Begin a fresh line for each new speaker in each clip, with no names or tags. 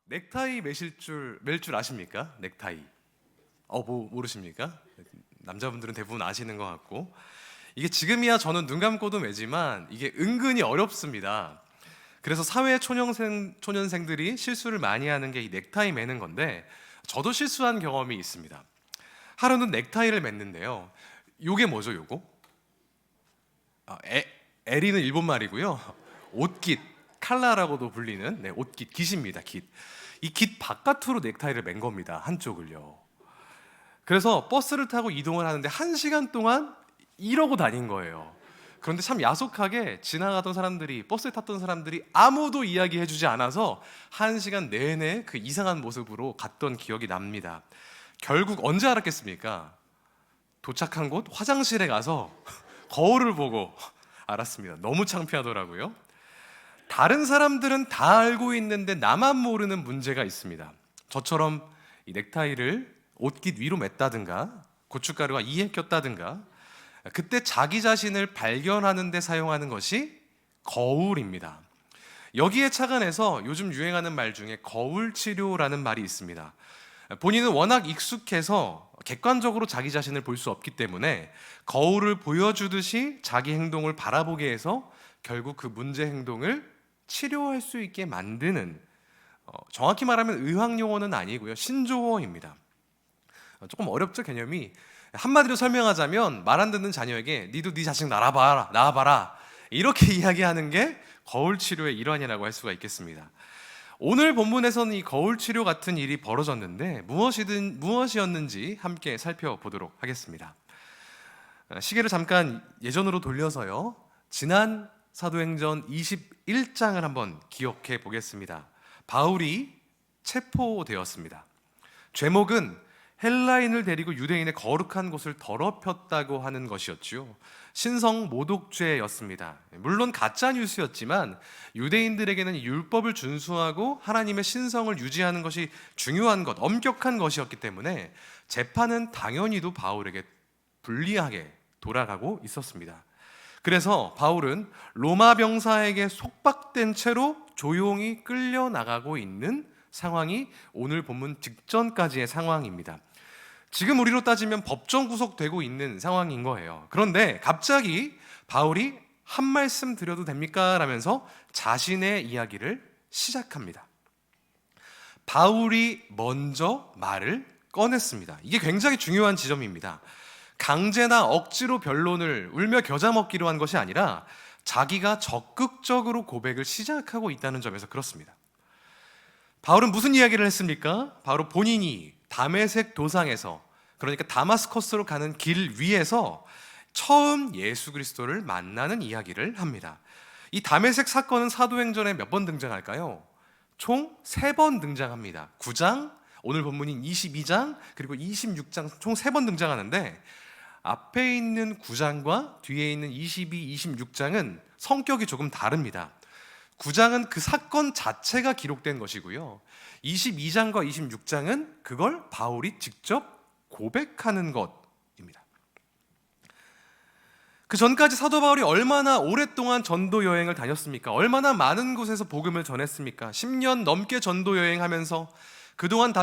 넥타이 멜 줄 아십니까? 넥타이. 모르십니까? 남자분들은 대부분 아시는 것 같고, 이게 지금이야 저는 눈 감고도 매지만 이게 은근히 어렵습니다. 그래서 사회 초년생들이 실수를 많이 하는 게 이 넥타이 매는 건데, 저도 실수한 경험이 있습니다. 하루는 넥타이를 맸는데요. 요게 뭐죠, 요거? 에리는 일본 말이고요. 옷깃, 칼라라고도 불리는 옷깃, 깃입니다. 깃. 이 깃 바깥으로 넥타이를 맨 겁니다. 한쪽을요. 그래서 버스를 타고 이동을 하는데 1시간 동안 이러고 다닌 거예요. 그런데 참 야속하게 지나가던 사람들이, 버스에 탔던 사람들이 아무도 이야기해주지 않아서 1시간 내내 그 이상한 모습으로 갔던 기억이 납니다. 결국 언제 알았겠습니까? 도착한 곳 화장실에 가서 거울을 보고 알았습니다. 너무 창피하더라고요. 다른 사람들은 다 알고 있는데 나만 모르는 문제가 있습니다. 저처럼 이 넥타이를 옷깃 위로 맸다든가 고춧가루가 이에 꼈다든가, 그때 자기 자신을 발견하는 데 사용하는 것이 거울입니다. 여기에 착안해서 요즘 유행하는 말 중에 거울 치료라는 말이 있습니다. 본인은 워낙 익숙해서 객관적으로 자기 자신을 볼 수 없기 때문에 거울을 보여주듯이 자기 행동을 바라보게 해서 결국 그 문제 행동을 치료할 수 있게 만드는, 정확히 말하면 의학 용어는 아니고요, 신조어입니다. 조금 어렵죠, 개념이. 한마디로 설명하자면 말 안 듣는 자녀에게 니도 네 자식 낳아봐라 이렇게 이야기하는 게 거울 치료의 일환이라고 할 수가 있겠습니다. 오늘 본문에서는 이 거울 치료 같은 일이 벌어졌는데 무엇이었는지 함께 살펴보도록 하겠습니다. 시계를 잠깐 예전으로 돌려서요, 지난 사도행전 21장을 한번 기억해 보겠습니다. 바울이 체포되었습니다. 죄목은 헬라인을 데리고 유대인의 거룩한 곳을 더럽혔다고 하는 것이었죠. 신성 모독죄였습니다. 물론 가짜 뉴스였지만 유대인들에게는 율법을 준수하고 하나님의 신성을 유지하는 것이 중요한 것, 엄격한 것이었기 때문에 재판은 당연히도 바울에게 불리하게 돌아가고 있었습니다. 그래서 바울은 로마 병사에게 속박된 채로 조용히 끌려나가고 있는 상황이 오늘 본문 직전까지의 상황입니다. 지금 우리로 따지면 법정 구속되고 있는 상황인 거예요. 그런데 갑자기 바울이 한 말씀 드려도 됩니까? 라면서 자신의 이야기를 시작합니다. 바울이 먼저 말을 꺼냈습니다. 이게 굉장히 중요한 지점입니다. 강제나 억지로 변론을 울며 겨자 먹기로 한 것이 아니라 자기가 적극적으로 고백을 시작하고 있다는 점에서 그렇습니다. 바울은 무슨 이야기를 했습니까? 바로 본인이 다메섹 도상에서, 그러니까 다마스커스로 가는 길 위에서 처음 예수 그리스도를 만나는 이야기를 합니다. 이 다메섹 사건은 사도행전에 몇 번 등장할까요? 총 3번 등장합니다. 9장, 오늘 본문인 22장, 그리고 26장 총 3번 등장하는데, 앞에 있는 9장과 뒤에 있는 22, 26장은 성격이 조금 다릅니다. 9장은 그 사건 자체가 기록된 것이고요, 22장과 26장은 그걸 바울이 직접 고백하는 것입니다. 그 전까지 사도 바울이 얼마나 오랫동안 전도 여행을 다녔습니까? 얼마나 많은 곳에서 복음을 전했습니까? 10년 넘게 전도 여행하면서 그동안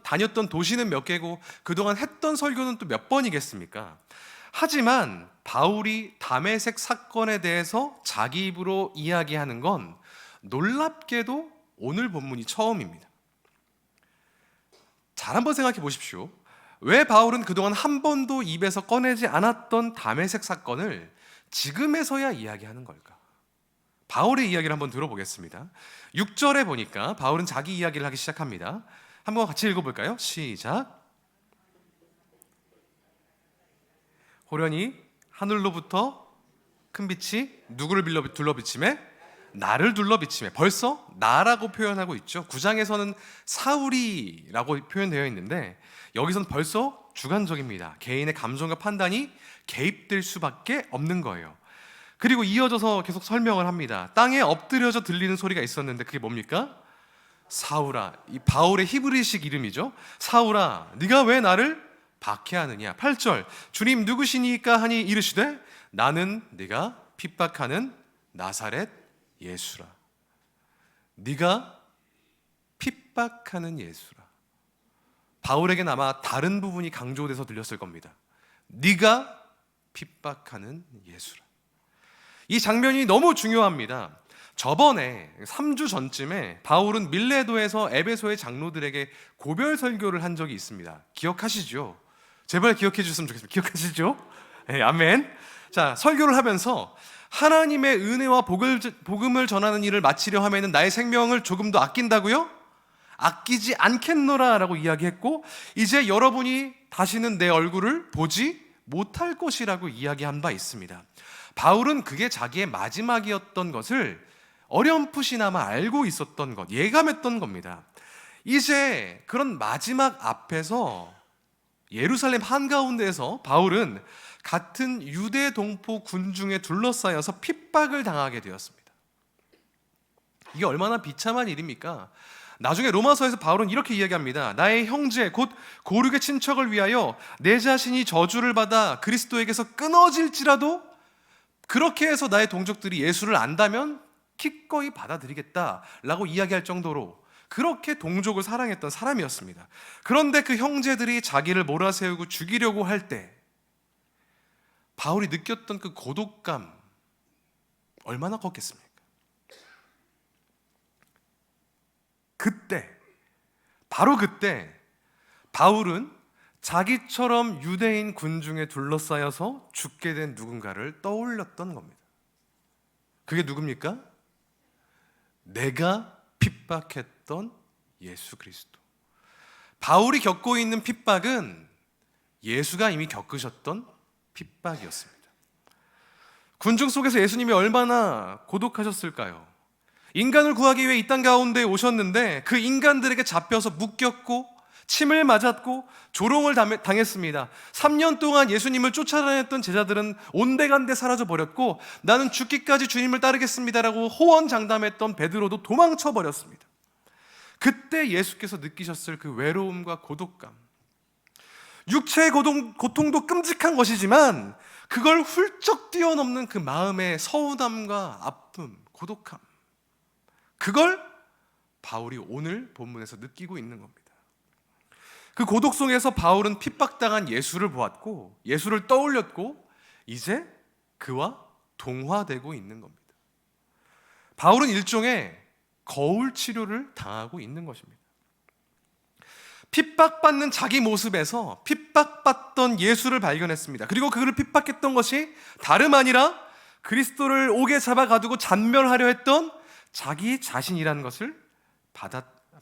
다녔던 도시는 몇 개고 그동안 했던 설교는 또 몇 번이겠습니까? 하지만 바울이 다메섹 사건에 대해서 자기 입으로 이야기하는 건 놀랍게도 오늘 본문이 처음입니다. 잘 한번 생각해 보십시오. 왜 바울은 그동안 한 번도 입에서 꺼내지 않았던 다메섹 사건을 지금에서야 이야기하는 걸까? 바울의 이야기를 한번 들어보겠습니다. 6절에 보니까 바울은 자기 이야기를 하기 시작합니다. 한번 같이 읽어볼까요? 시작. 호련히 하늘로부터 큰 빛이 누구를 둘러비치매? 나를 둘러비치매. 벌써 나라고 표현하고 있죠. 9장에서는 사울이라고 표현되어 있는데 여기서는 벌써 주관적입니다. 개인의 감정과 판단이 개입될 수밖에 없는 거예요. 그리고 이어져서 계속 설명을 합니다. 땅에 엎드려져 들리는 소리가 있었는데 그게 뭡니까? 사울아, 이 바울의 히브리식 이름이죠. 사울아, 네가 왜 나를 박해하느냐. 8절, 주님 누구시니까 하니 이르시되 나는 네가 핍박하는 나사렛 예수라. 네가 핍박하는 예수라. 바울에겐 아마 다른 부분이 강조돼서 들렸을 겁니다. 네가 핍박하는 예수라. 이 장면이 너무 중요합니다. 저번에 3주 전쯤에 바울은 밀레도에서 에베소의 장로들에게 고별 설교를 한 적이 있습니다. 기억하시죠? 제발 기억해 주셨으면 좋겠습니다. 기억하시죠? 네, 아멘. 자, 설교를 하면서 하나님의 은혜와 복음을 전하는 일을 마치려 하면 나의 생명을 조금 더 아낀다고요? 아끼지 않겠노라 라고 이야기했고, 이제 여러분이 다시는 내 얼굴을 보지 못할 것이라고 이야기한 바 있습니다. 바울은 그게 자기의 마지막이었던 것을 어렴풋이나마 알고 있었던 것, 예감했던 겁니다. 이제 그런 마지막 앞에서 예루살렘 한가운데에서 바울은 같은 유대 동포 군중에 둘러싸여서 핍박을 당하게 되었습니다. 이게 얼마나 비참한 일입니까? 나중에 로마서에서 바울은 이렇게 이야기합니다. 나의 형제 곧 고륙의 친척을 위하여 내 자신이 저주를 받아 그리스도에게서 끊어질지라도 그렇게 해서 나의 동족들이 예수를 안다면 기꺼이 받아들이겠다라고 이야기할 정도로 그렇게 동족을 사랑했던 사람이었습니다. 그런데 그 형제들이 자기를 몰아세우고 죽이려고 할 때 바울이 느꼈던 그 고독감 얼마나 컸겠습니까? 그때, 바로 그때 바울은 자기처럼 유대인 군중에 둘러싸여서 죽게 된 누군가를 떠올렸던 겁니다. 그게 누굽니까? 내가 핍박했던 예수 그리스도. 바울이 겪고 있는 핍박은 예수가 이미 겪으셨던 핍박이었습니다. 군중 속에서 예수님이 얼마나 고독하셨을까요? 인간을 구하기 위해 이 땅 가운데 오셨는데 그 인간들에게 잡혀서 묶였고 침을 맞았고 조롱을 당했습니다. 3년 동안 예수님을 쫓아다녔던 제자들은 온데간데 사라져 버렸고 나는 죽기까지 주님을 따르겠습니다라고 호언장담했던 베드로도 도망쳐 버렸습니다. 그때 예수께서 느끼셨을 그 외로움과 고독감, 육체의 고통도 끔찍한 것이지만 그걸 훌쩍 뛰어넘는 그 마음의 서운함과 아픔, 고독함, 그걸 바울이 오늘 본문에서 느끼고 있는 겁니다. 그 고독 속에서 바울은 핍박당한 예수를 보았고 예수를 떠올렸고 이제 그와 동화되고 있는 겁니다. 바울은 일종의 거울 치료를 당하고 있는 것입니다. 핍박받는 자기 모습에서 핍박받던 예수를 발견했습니다. 그리고 그를 핍박했던 것이 다름 아니라 그리스도를 옥에 잡아 가두고 잔멸하려 했던 자기 자신이라는 것을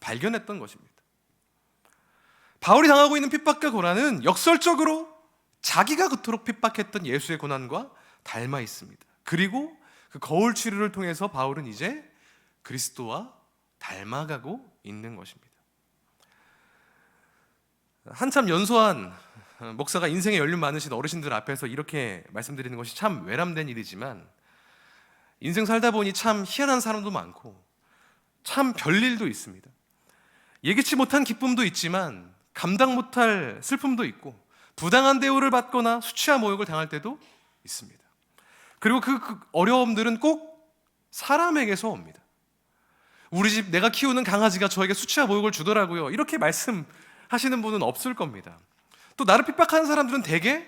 발견했던 것입니다. 바울이 당하고 있는 핍박과 고난은 역설적으로 자기가 그토록 핍박했던 예수의 고난과 닮아 있습니다. 그리고 그 거울 치료를 통해서 바울은 이제 그리스도와 닮아가고 있는 것입니다. 한참 연소한 목사가 인생에 연륜 많으신 어르신들 앞에서 이렇게 말씀드리는 것이 참 외람된 일이지만 인생 살다 보니 참 희한한 사람도 많고 참 별일도 있습니다. 예기치 못한 기쁨도 있지만 감당 못할 슬픔도 있고 부당한 대우를 받거나 수치와 모욕을 당할 때도 있습니다. 그리고 그 어려움들은 꼭 사람에게서 옵니다. 우리 집 내가 키우는 강아지가 저에게 수치와 모욕을 주더라고요. 이렇게 말씀하시는 분은 없을 겁니다. 또 나를 핍박하는 사람들은 대개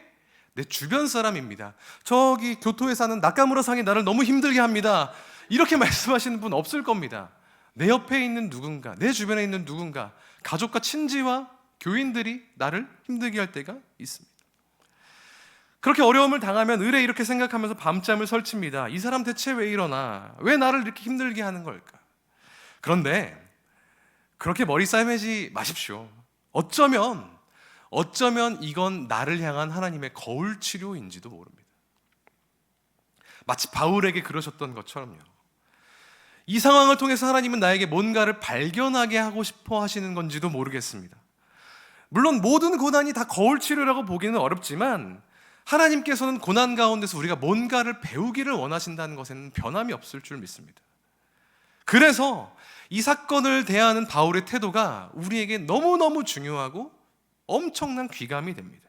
내 주변 사람입니다. 저기 교토에 사는 나카무라상이 나를 너무 힘들게 합니다. 이렇게 말씀하시는 분 없을 겁니다. 내 옆에 있는 누군가, 내 주변에 있는 누군가, 가족과 친지와 교인들이 나를 힘들게 할 때가 있습니다. 그렇게 어려움을 당하면 의뢰 이렇게 생각하면서 밤잠을 설칩니다. 이 사람 대체 왜 이러나? 왜 나를 이렇게 힘들게 하는 걸까? 그런데 그렇게 머리 싸매지 마십시오. 어쩌면 이건 나를 향한 하나님의 거울 치료인지도 모릅니다. 마치 바울에게 그러셨던 것처럼요. 이 상황을 통해서 하나님은 나에게 뭔가를 발견하게 하고 싶어 하시는 건지도 모르겠습니다. 물론 모든 고난이 다 거울 치료라고 보기는 어렵지만 하나님께서는 고난 가운데서 우리가 뭔가를 배우기를 원하신다는 것에는 변함이 없을 줄 믿습니다. 그래서 이 사건을 대하는 바울의 태도가 우리에게 너무너무 중요하고 엄청난 귀감이 됩니다.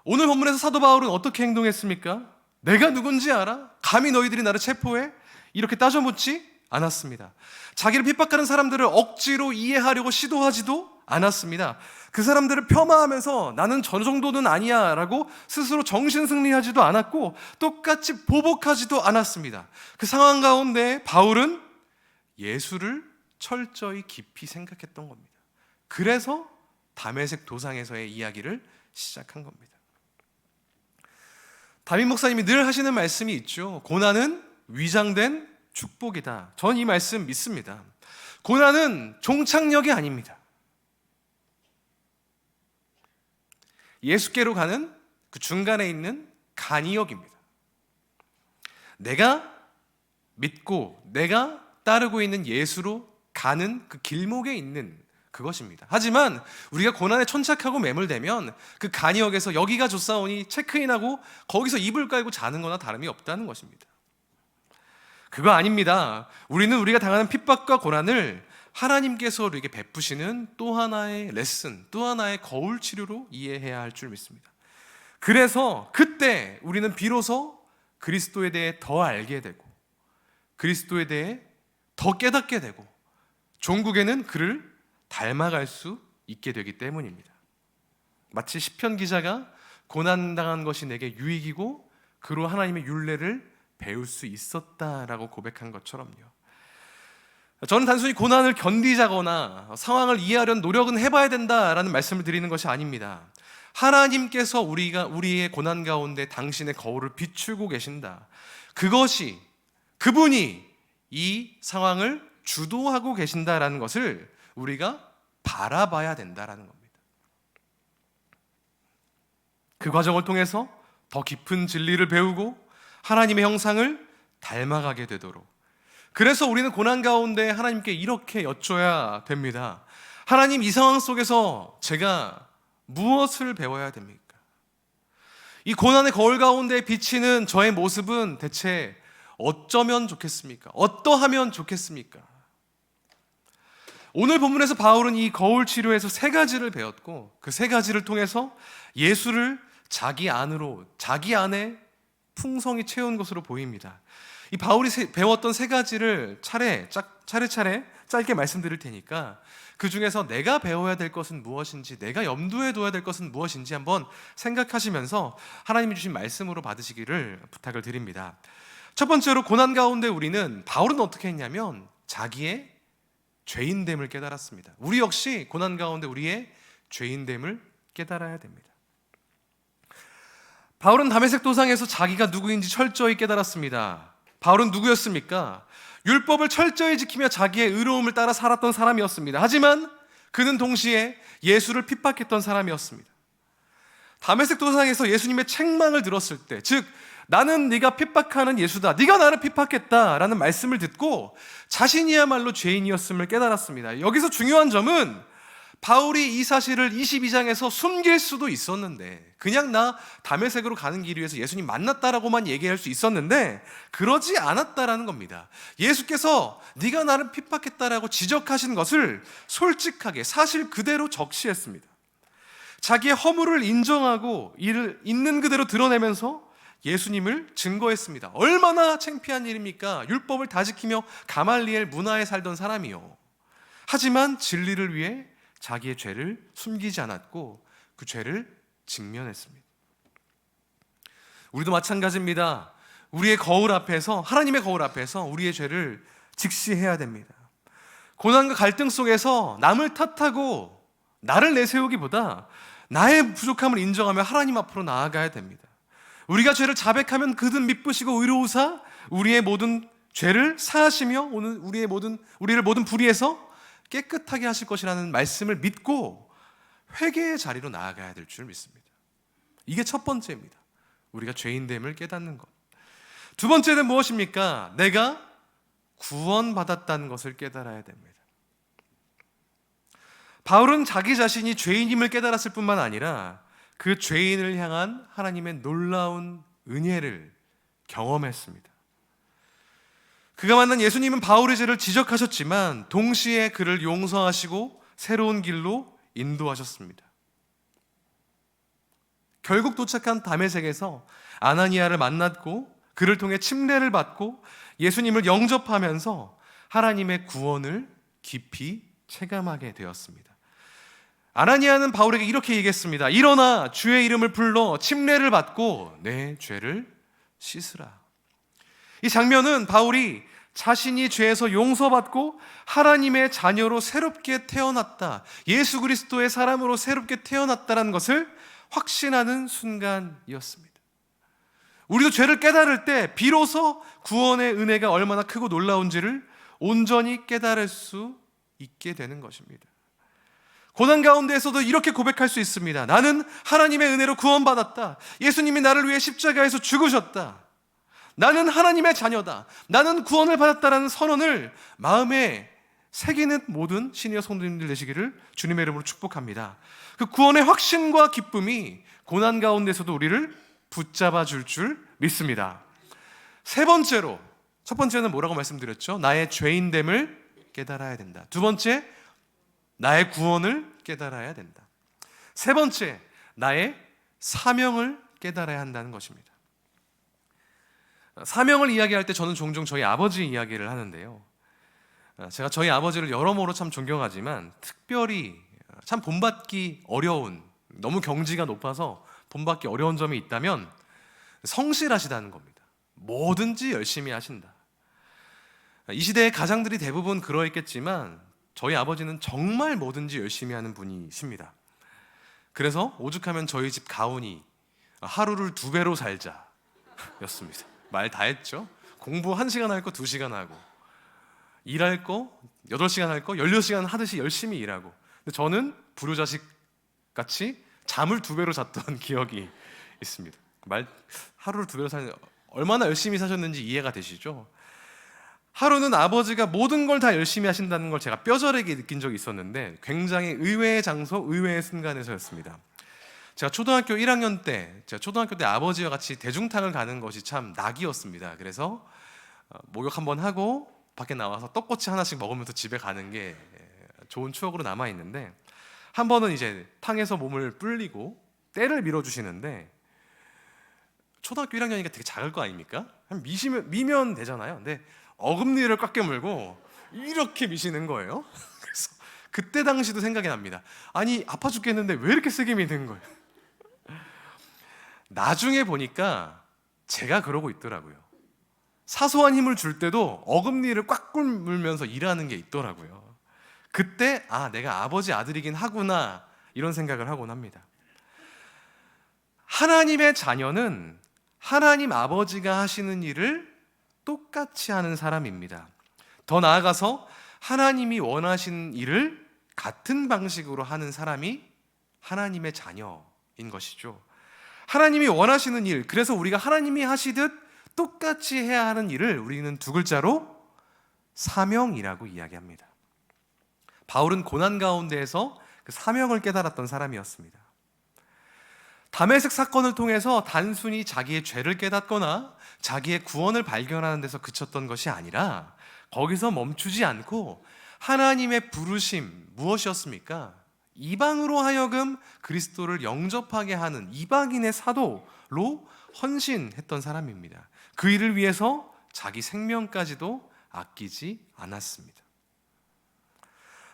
오늘 본문에서 사도 바울은 어떻게 행동했습니까? 내가 누군지 알아? 감히 너희들이 나를 체포해? 이렇게 따져묻지 않았습니다. 자기를 핍박하는 사람들을 억지로 이해하려고 시도하지도 않았습니다. 그 사람들을 폄하하면서 나는 저 정도는 아니야 라고 스스로 정신승리하지도 않았고 똑같이 보복하지도 않았습니다. 그 상황 가운데 바울은 예수를 철저히 깊이 생각했던 겁니다. 그래서 다메섹 도상에서의 이야기를 시작한 겁니다. 담임 목사님이 늘 하시는 말씀이 있죠. 고난은 위장된 축복이다. 전 이 말씀 믿습니다. 고난은 종착역이 아닙니다. 예수께로 가는 그 중간에 있는 간이역입니다. 내가 믿고 내가 따르고 있는 예수로 가는 그 길목에 있는 그것입니다. 하지만 우리가 고난에 천착하고 매몰되면 그 간이역에서 여기가 좋사오니 체크인하고 거기서 이불 깔고 자는 거나 다름이 없다는 것입니다. 그거 아닙니다. 우리는 우리가 당하는 핍박과 고난을 하나님께서 우리에게 베푸시는 또 하나의 레슨, 또 하나의 거울 치료로 이해해야 할 줄 믿습니다. 그래서 그때 우리는 비로소 그리스도에 대해 더 알게 되고 그리스도에 대해 더 깨닫게 되고 종국에는 그를 닮아갈 수 있게 되기 때문입니다. 마치 시편 기자가 고난당한 것이 내게 유익이고 그로 하나님의 율례를 배울 수 있었다라고 고백한 것처럼요. 저는 단순히 고난을 견디자거나 상황을 이해하려는 노력은 해봐야 된다라는 말씀을 드리는 것이 아닙니다. 하나님께서 우리의 고난 가운데 당신의 거울을 비추고 계신다. 그분이 이 상황을 주도하고 계신다라는 것을 우리가 바라봐야 된다라는 겁니다. 그 과정을 통해서 더 깊은 진리를 배우고 하나님의 형상을 닮아가게 되도록, 그래서 우리는 고난 가운데 하나님께 이렇게 여쭤야 됩니다. 하나님, 이 상황 속에서 제가 무엇을 배워야 됩니까? 이 고난의 거울 가운데 비치는 저의 모습은 대체 어쩌면 좋겠습니까? 어떠하면 좋겠습니까? 오늘 본문에서 바울은 이 거울 치료에서 세 가지를 배웠고 그 세 가지를 통해서 예수를 자기 안에 풍성히 채운 것으로 보입니다. 이 바울이 배웠던 세 가지를 차례차례 짧게 말씀드릴 테니까 그 중에서 내가 배워야 될 것은 무엇인지, 내가 염두에 둬야 될 것은 무엇인지 한번 생각하시면서 하나님이 주신 말씀으로 받으시기를 부탁을 드립니다. 첫 번째로, 고난 가운데 우리는, 바울은 어떻게 했냐면 자기의 죄인됨을 깨달았습니다. 우리 역시 고난 가운데 우리의 죄인됨을 깨달아야 됩니다. 바울은 다메섹 도상에서 자기가 누구인지 철저히 깨달았습니다. 바울은 누구였습니까? 율법을 철저히 지키며 자기의 의로움을 따라 살았던 사람이었습니다. 하지만 그는 동시에 예수를 핍박했던 사람이었습니다. 다메섹 도상에서 예수님의 책망을 들었을 때, 즉 나는 네가 핍박하는 예수다, 네가 나를 핍박했다라는 말씀을 듣고 자신이야말로 죄인이었음을 깨달았습니다. 여기서 중요한 점은 바울이 이 사실을 22장에서 숨길 수도 있었는데, 그냥 나 다메섹으로 가는 길 위에서 예수님 만났다라고만 얘기할 수 있었는데 그러지 않았다라는 겁니다. 예수께서 네가 나를 핍박했다라고 지적하신 것을 솔직하게 사실 그대로 적시했습니다. 자기의 허물을 인정하고 이를 있는 그대로 드러내면서 예수님을 증거했습니다. 얼마나 창피한 일입니까? 율법을 다 지키며 가말리엘 문화에 살던 사람이요. 하지만 진리를 위해 자기의 죄를 숨기지 않았고 그 죄를 직면했습니다. 우리도 마찬가지입니다. 우리의 거울 앞에서, 하나님의 거울 앞에서 우리의 죄를 직시해야 됩니다. 고난과 갈등 속에서 남을 탓하고 나를 내세우기보다 나의 부족함을 인정하며 하나님 앞으로 나아가야 됩니다. 우리가 죄를 자백하면 그는 미쁘시고 의로우사 우리의 모든 죄를 사하시며 우리를 모든 불의에서 깨끗하게 하실 것이라는 말씀을 믿고 회개의 자리로 나아가야 될 줄 믿습니다. 이게 첫 번째입니다. 우리가 죄인됨을 깨닫는 것. 두 번째는 무엇입니까? 내가 구원받았다는 것을 깨달아야 됩니다. 바울은 자기 자신이 죄인임을 깨달았을 뿐만 아니라 그 죄인을 향한 하나님의 놀라운 은혜를 경험했습니다. 그가 만난 예수님은 바울의 죄를 지적하셨지만 동시에 그를 용서하시고 새로운 길로 인도하셨습니다. 결국 도착한 다메섹에서 아나니아를 만났고 그를 통해 침례를 받고 예수님을 영접하면서 하나님의 구원을 깊이 체감하게 되었습니다. 아나니아는 바울에게 이렇게 얘기했습니다. 일어나 주의 이름을 불러 침례를 받고 내 죄를 씻으라. 이 장면은 바울이 자신이 죄에서 용서받고 하나님의 자녀로 새롭게 태어났다, 예수 그리스도의 사람으로 새롭게 태어났다는 것을 확신하는 순간이었습니다. 우리도 죄를 깨달을 때 비로소 구원의 은혜가 얼마나 크고 놀라운지를 온전히 깨달을 수 있게 되는 것입니다. 고난 가운데에서도 이렇게 고백할 수 있습니다. 나는 하나님의 은혜로 구원받았다. 예수님이 나를 위해 십자가에서 죽으셨다. 나는 하나님의 자녀다. 나는 구원을 받았다라는 선언을 마음에 새기는 모든 시니어 성도님들 되시기를 주님의 이름으로 축복합니다. 그 구원의 확신과 기쁨이 고난 가운데서도 우리를 붙잡아 줄 믿습니다. 세 번째로, 첫 번째는 뭐라고 말씀드렸죠? 나의 죄인됨을 깨달아야 된다. 두 번째, 나의 구원을 깨달아야 된다. 세 번째, 나의 사명을 깨달아야 한다는 것입니다. 사명을 이야기할 때 저는 종종 저희 아버지 이야기를 하는데요. 제가 저희 아버지를 여러모로 참 존경하지만 특별히 참 본받기 어려운, 너무 경지가 높아서 본받기 어려운 점이 있다면 성실하시다는 겁니다. 뭐든지 열심히 하신다. 이 시대의 가장들이 대부분 그러했겠지만 저희 아버지는 정말 뭐든지 열심히 하는 분이십니다. 그래서 오죽하면 저희 집 가훈이 하루를 2배로 살자 였습니다. 말 다 했죠. 공부 1시간 할 거 2시간 하고, 일할 거 8시간 할 거 16시간 하듯이 열심히 일하고. 근데 저는 불효자식 같이 잠을 2배로 잤던 기억이 있습니다. 하루를 2배로 사는, 얼마나 열심히 사셨는지 이해가 되시죠? 하루는 아버지가 모든 걸 다 열심히 하신다는 걸 제가 뼈저리게 느낀 적이 있었는데 굉장히 의외의 장소, 의외의 순간에서였습니다. 제가 초등학교 1학년 때, 초등학교 때 아버지와 같이 대중탕을 가는 것이 참 낙이었습니다. 그래서 목욕 한번 하고 밖에 나와서 떡꼬치 하나씩 먹으면서 집에 가는 게 좋은 추억으로 남아있는데, 한 번은 이제 탕에서 몸을 불리고 때를 밀어주시는데, 초등학교 1학년이니까 되게 작을 거 아닙니까? 미면 되잖아요. 근데 어금니를 꽉 깨물고 이렇게 미시는 거예요. 그래서 그때 당시도 생각이 납니다. 아니, 아파 죽겠는데 왜 이렇게 세게 미는 거예요? 나중에 보니까 제가 그러고 있더라고요. 사소한 힘을 줄 때도 어금니를 꽉 물면서 일하는 게 있더라고요. 그때 내가 아버지 아들이긴 하구나, 이런 생각을 하곤 합니다. 하나님의 자녀는 하나님 아버지가 하시는 일을 똑같이 하는 사람입니다. 더 나아가서 하나님이 원하시는 일을 같은 방식으로 하는 사람이 하나님의 자녀인 것이죠. 하나님이 원하시는 일, 그래서 우리가 하나님이 하시듯 똑같이 해야 하는 일을 우리는 2글자로 사명이라고 이야기합니다. 바울은 고난 가운데에서 그 사명을 깨달았던 사람이었습니다. 다메섹 사건을 통해서 단순히 자기의 죄를 깨닫거나 자기의 구원을 발견하는 데서 그쳤던 것이 아니라 거기서 멈추지 않고 하나님의 부르심, 무엇이었습니까? 이방으로 하여금 그리스도를 영접하게 하는 이방인의 사도로 헌신했던 사람입니다. 그 일을 위해서 자기 생명까지도 아끼지 않았습니다.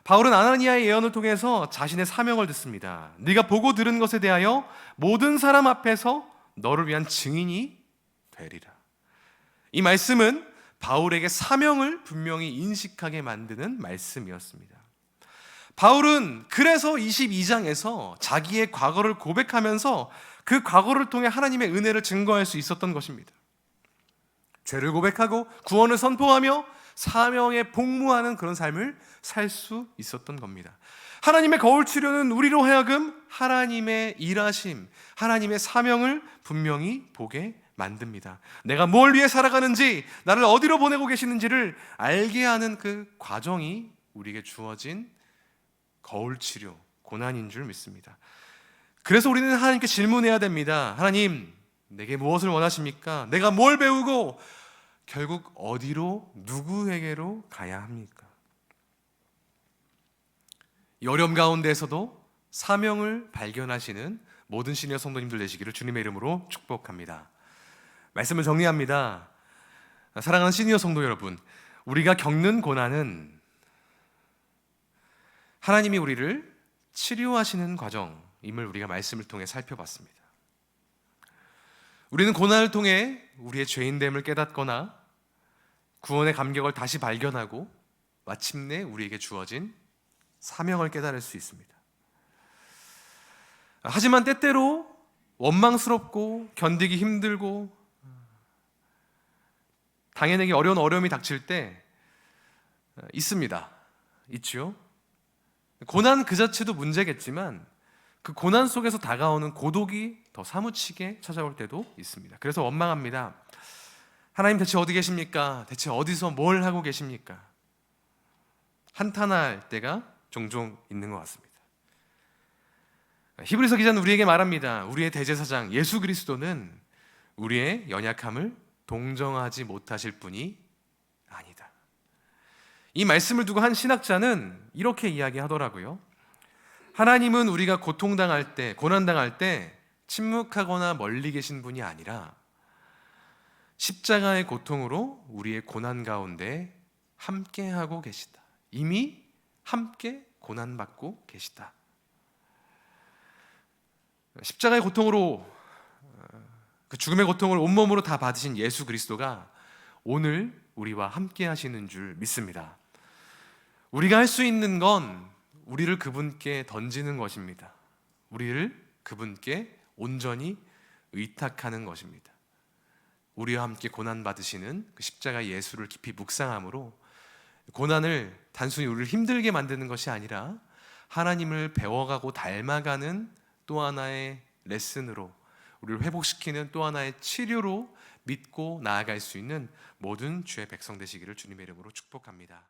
바울은 아나니아의 예언을 통해서 자신의 사명을 듣습니다. 네가 보고 들은 것에 대하여 모든 사람 앞에서 너를 위한 증인이 되리라. 이 말씀은 바울에게 사명을 분명히 인식하게 만드는 말씀이었습니다. 바울은 그래서 22장에서 자기의 과거를 고백하면서 그 과거를 통해 하나님의 은혜를 증거할 수 있었던 것입니다. 죄를 고백하고 구원을 선포하며 사명에 복무하는 그런 삶을 살 수 있었던 겁니다. 하나님의 거울 치료는 우리로 하여금 하나님의 일하심, 하나님의 사명을 분명히 보게 만듭니다. 내가 뭘 위해 살아가는지, 나를 어디로 보내고 계시는지를 알게 하는 그 과정이 우리에게 주어진 거울 치료, 고난인 줄 믿습니다. 그래서 우리는 하나님께 질문해야 됩니다. 하나님, 내게 무엇을 원하십니까? 내가 뭘 배우고 결국 어디로, 누구에게로 가야 합니까? 이 어려움 가운데에서도 사명을 발견하시는 모든 시니어 성도님들 되시기를 주님의 이름으로 축복합니다. 말씀을 정리합니다. 사랑하는 시니어 성도 여러분, 우리가 겪는 고난은 하나님이 우리를 치료하시는 과정임을 우리가 말씀을 통해 살펴봤습니다. 우리는 고난을 통해 우리의 죄인됨을 깨닫거나 구원의 감격을 다시 발견하고 마침내 우리에게 주어진 사명을 깨달을 수 있습니다. 하지만 때때로 원망스럽고 견디기 힘들고 당연하게 어려운 어려움이 닥칠 때 있습니다. 있죠. 고난 그 자체도 문제겠지만 그 고난 속에서 다가오는 고독이 더 사무치게 찾아올 때도 있습니다. 그래서 원망합니다. 하나님 대체 어디 계십니까? 대체 어디서 뭘 하고 계십니까? 한탄할 때가 종종 있는 것 같습니다. 히브리서 기자는 우리에게 말합니다. 우리의 대제사장 예수 그리스도는 우리의 연약함을 동정하지 못하실 분이 아니다. 이 말씀을 두고 한 신학자는 이렇게 이야기하더라고요. 하나님은 우리가 고통당할 때, 고난당할 때 침묵하거나 멀리 계신 분이 아니라 십자가의 고통으로 우리의 고난 가운데 함께하고 계시다. 이미 함께 고난받고 계시다. 십자가의 고통으로 그 죽음의 고통을 온몸으로 다 받으신 예수 그리스도가 오늘 우리와 함께 하시는 줄 믿습니다. 우리가 할 수 있는 건 우리를 그분께 던지는 것입니다. 우리를 그분께 온전히 의탁하는 것입니다. 우리와 함께 고난받으시는 그 십자가 예수를 깊이 묵상함으로 고난을 단순히 우리를 힘들게 만드는 것이 아니라 하나님을 배워가고 닮아가는 또 하나의 레슨으로 우리를 회복시키는 또 하나의 치료로 믿고 나아갈 수 있는 모든 주의 백성 되시기를 주님의 이름으로 축복합니다.